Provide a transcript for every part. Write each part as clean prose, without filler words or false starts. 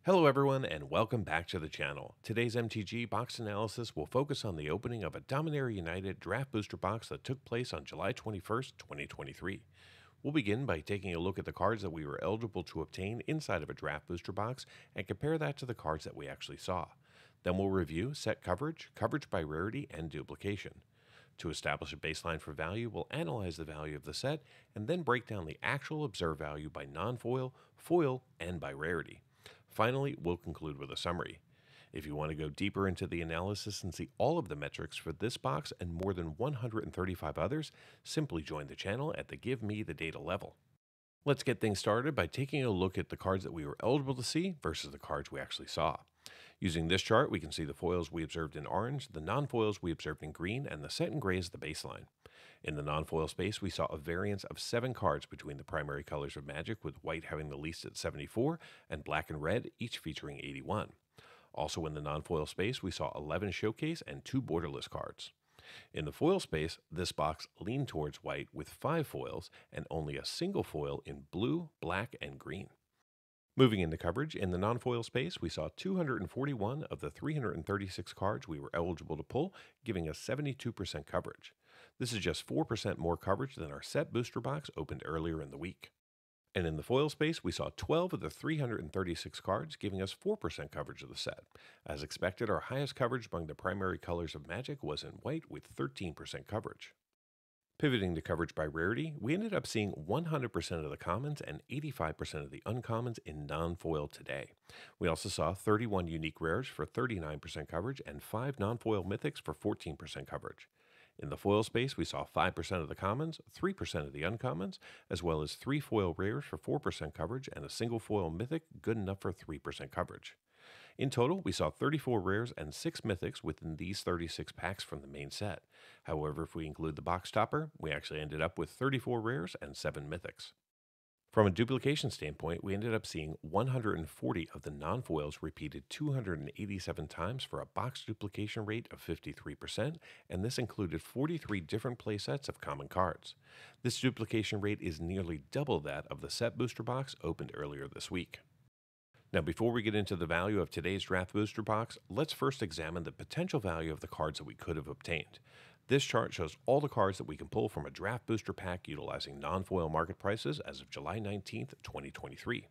Hello everyone and welcome back to the channel. Today's MTG box analysis will focus on the opening of a Dominaria United draft booster box that took place on July 21st, 2023. We'll begin by taking a look at the cards that we were eligible to obtain inside of a draft booster box and compare that to the cards that we actually saw. Then we'll review set coverage, coverage by rarity, and duplication. To establish a baseline for value, we'll analyze the value of the set and then break down the actual observed value by non-foil, foil, and by rarity. Finally, we'll conclude with a summary. If you want to go deeper into the analysis and see all of the metrics for this box and more than 135 others, simply join the channel at the Give Me the Data level. Let's get things started by taking a look at the cards that we were eligible to see versus the cards we actually saw. Using this chart, we can see the foils we observed in orange, the non-foils we observed in green, and the set in gray as the baseline. In the non-foil space, we saw a variance of 7 cards between the primary colors of Magic, with white having the least at 74 and black and red each featuring 81. Also in the non-foil space, we saw 11 showcase and 2 borderless cards. In the foil space, this box leaned towards white with 5 foils and only a single foil in blue, black, and green. Moving into coverage, in the non-foil space, we saw 241 of the 336 cards we were eligible to pull, giving us 72% coverage. This is just 4% more coverage than our set booster box opened earlier in the week. And in the foil space, we saw 12 of the 336 cards, giving us 4% coverage of the set. As expected, our highest coverage among the primary colors of Magic was in white with 13% coverage. Pivoting to coverage by rarity, we ended up seeing 100% of the commons and 85% of the uncommons in non-foil today. We also saw 31 unique rares for 39% coverage and 5 non-foil mythics for 14% coverage. In the foil space, we saw 5% of the commons, 3% of the uncommons, as well as 3 foil rares for 4% coverage and a single foil mythic good enough for 3% coverage. In total, we saw 34 rares and 6 mythics within these 36 packs from the main set. However, if we include the box topper, we actually ended up with 34 rares and 7 mythics. From a duplication standpoint, we ended up seeing 140 of the non-foils repeated 287 times for a box duplication rate of 53%, and this included 43 different playsets of common cards. This duplication rate is nearly double that of the set booster box opened earlier this week. Now, before we get into the value of today's draft booster box, let's first examine the potential value of the cards that we could have obtained. This chart shows all the cards that we can pull from a draft booster pack utilizing non-foil market prices as of July 19th, 2023.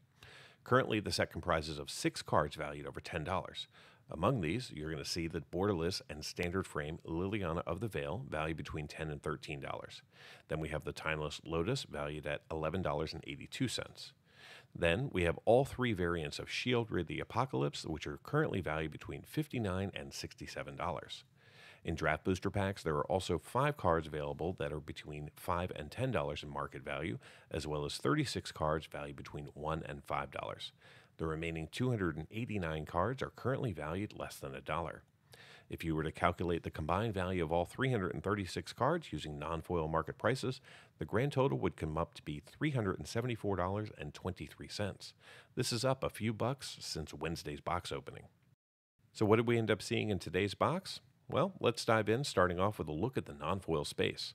Currently, the set comprises of 6 cards valued over $10. Among these, you're going to see the borderless and standard frame Liliana of the Veil, valued between $10 and $13. Then we have the Timeless Lotus, valued at $11.82. Then we have all 3 variants of Shield Rid the Apocalypse, which are currently valued between $59 and $67. In draft booster packs, there are also 5 cards available that are between $5 and $10 in market value, as well as 36 cards valued between $1 and $5. The remaining 289 cards are currently valued less than $1. If you were to calculate the combined value of all 336 cards using non-foil market prices, the grand total would come up to be $374.23. This is up a few bucks since Wednesday's box opening. So what did we end up seeing in today's box? Well, let's dive in, starting off with a look at the non-foil space.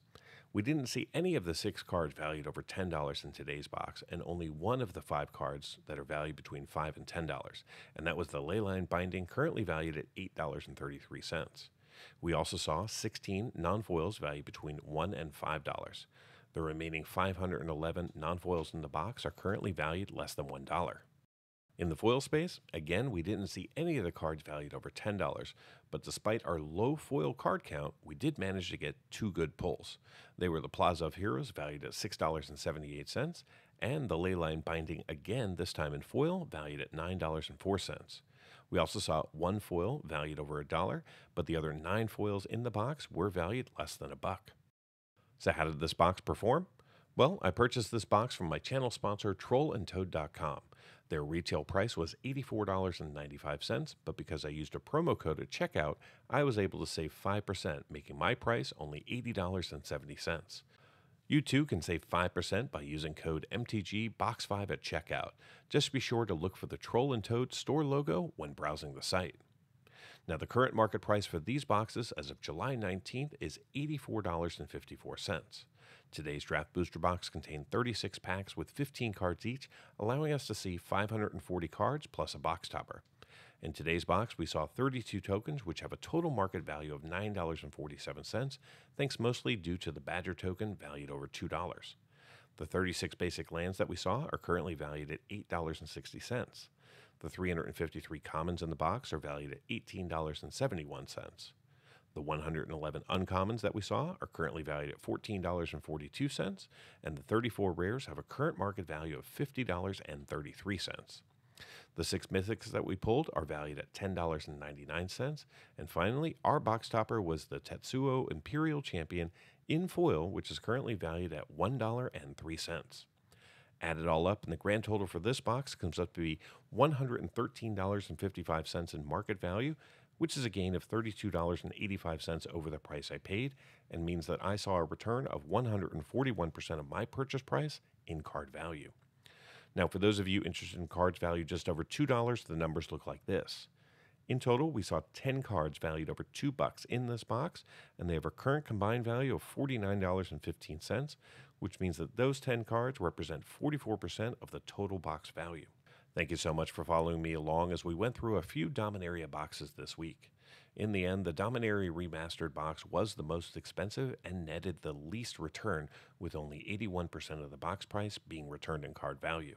We didn't see any of the 6 cards valued over $10 in today's box, and only one of the 5 cards that are valued between $5 and $10, and that was the Leyline Binding, currently valued at $8.33. We also saw 16 non-foils valued between $1 and $5. The remaining 511 non-foils in the box are currently valued less than $1. In the foil space, again, we didn't see any of the cards valued over $10, but despite our low foil card count, we did manage to get 2 good pulls. They were the Plaza of Heroes, valued at $6.78, and the Leyline Binding, again, this time in foil, valued at $9.04. We also saw 1 foil valued over $1, but the other 9 foils in the box were valued less than $1. So how did this box perform? Well, I purchased this box from my channel sponsor, trollandtoad.com. Their retail price was $84.95, but because I used a promo code at checkout, I was able to save 5%, making my price only $80.70. You too can save 5% by using code MTGBOX5 at checkout. Just be sure to look for the Troll and Toad store logo when browsing the site. Now, the current market price for these boxes as of July 19th is $84.54. Today's draft booster box contained 36 packs with 15 cards each, allowing us to see 540 cards plus a box topper. In today's box, we saw 32 tokens, which have a total market value of $9.47, thanks mostly due to the Badger token valued over $2. The 36 basic lands that we saw are currently valued at $8.60. The 353 commons in the box are valued at $18.71. The 111 uncommons that we saw are currently valued at $14.42, and the 34 rares have a current market value of $50.33. The 6 mythics that we pulled are valued at $10.99, and finally, our box topper was the Tetsuo Imperial Champion in foil, which is currently valued at $1.03. Add it all up, and the grand total for this box comes up to be $113.55 in market value, which is a gain of $32.85 over the price I paid, and means that I saw a return of 141% of my purchase price in card value. Now, for those of you interested in cards valued just over $2, the numbers look like this. In total, we saw 10 cards valued over $2 in this box, and they have a current combined value of $49.15, which means that those 10 cards represent 44% of the total box value. Thank you so much for following me along as we went through a few Dominaria boxes this week. In the end, the Dominaria Remastered box was the most expensive and netted the least return, with only 81% of the box price being returned in card value.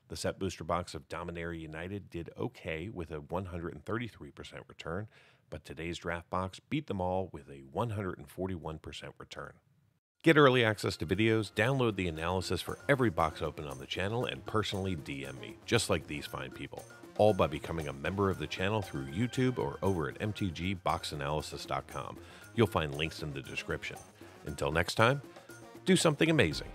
The set booster box of Dominaria United did okay with a 133% return, but today's draft box beat them all with a 141% return. Get early access to videos, download the analysis for every box open on the channel, and personally DM me, just like these fine people, all by becoming a member of the channel through YouTube or over at mtgboxanalysis.com. You'll find links in the description. Until next time, do something amazing.